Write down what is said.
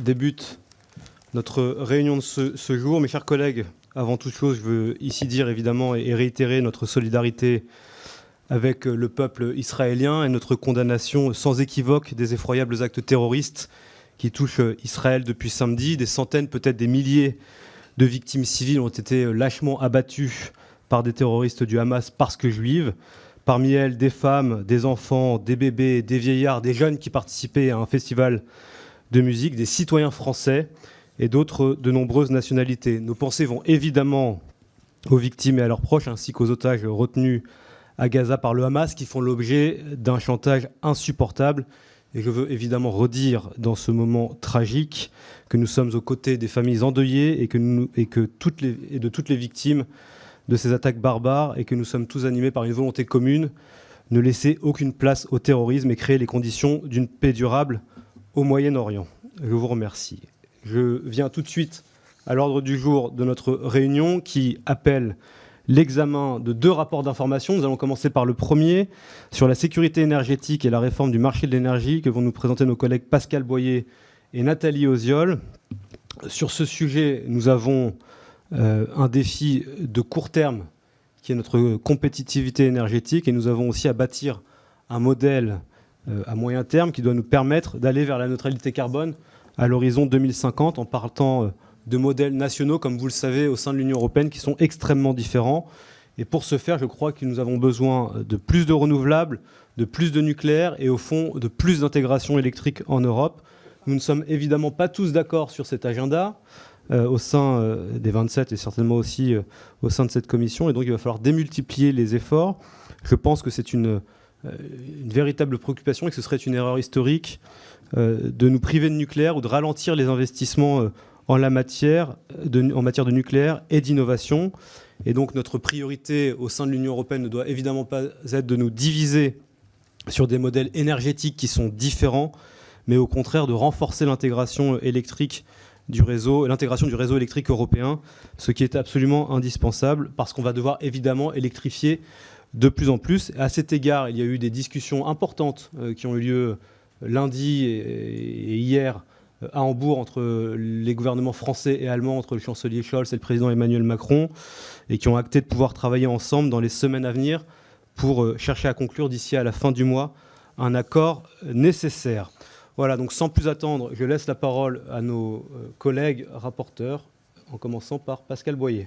débute notre réunion de ce jour. Mes chers collègues, avant toute chose, je veux ici dire évidemment et réitérer notre solidarité avec le peuple israélien et notre condamnation sans équivoque des effroyables actes terroristes qui touchent Israël depuis samedi. Des centaines, peut-être des milliers de victimes civiles ont été lâchement abattues par des terroristes du Hamas parce que juives. Parmi elles, des femmes, des enfants, des bébés, des vieillards, des jeunes qui participaient à un festival de musique, des citoyens français et d'autres de nombreuses nationalités. Nos pensées vont évidemment aux victimes et à leurs proches, ainsi qu'aux otages retenus à Gaza par le Hamas, qui font l'objet d'un chantage insupportable. Et je veux évidemment redire dans ce moment tragique que nous sommes aux côtés des familles endeuillées et de toutes les victimes de ces attaques barbares, et que nous sommes tous animés par une volonté commune, ne laisser aucune place au terrorisme et créer les conditions d'une paix durable au Moyen-Orient. Je vous remercie. Je viens tout de suite à l'ordre du jour de notre réunion qui appelle l'examen de 2 rapports d'information. Nous allons commencer par le premier sur la sécurité énergétique et la réforme du marché de l'énergie que vont nous présenter nos collègues Pascal Boyer et Nathalie Oziol. Sur ce sujet, nous avons un défi de court terme qui est notre compétitivité énergétique, et nous avons aussi à bâtir un modèle à moyen terme qui doit nous permettre d'aller vers la neutralité carbone à l'horizon 2050 en partant de modèles nationaux, comme vous le savez, au sein de l'Union européenne, qui sont extrêmement différents. Et pour ce faire, je crois que nous avons besoin de plus de renouvelables, de plus de nucléaire et au fond de plus d'intégration électrique en Europe. Nous ne sommes évidemment pas tous d'accord sur cet agenda au sein des 27 et certainement aussi au sein de cette commission. Et donc il va falloir démultiplier les efforts. Je pense que c'est une véritable préoccupation et que ce serait une erreur historique de nous priver de nucléaire ou de ralentir les investissements en matière de nucléaire et d'innovation. Et donc notre priorité au sein de l'Union européenne ne doit évidemment pas être de nous diviser sur des modèles énergétiques qui sont différents, mais au contraire de renforcer l'intégration électrique du réseau électrique européen, ce qui est absolument indispensable parce qu'on va devoir évidemment électrifier de plus en plus. À cet égard, il y a eu des discussions importantes qui ont eu lieu lundi et hier à Hambourg entre les gouvernements français et allemands, entre le chancelier Scholz et le président Emmanuel Macron, et qui ont acté de pouvoir travailler ensemble dans les semaines à venir pour chercher à conclure d'ici à la fin du mois un accord nécessaire. Voilà, donc sans plus attendre, je laisse la parole à nos collègues rapporteurs, en commençant par Pascal Boyer.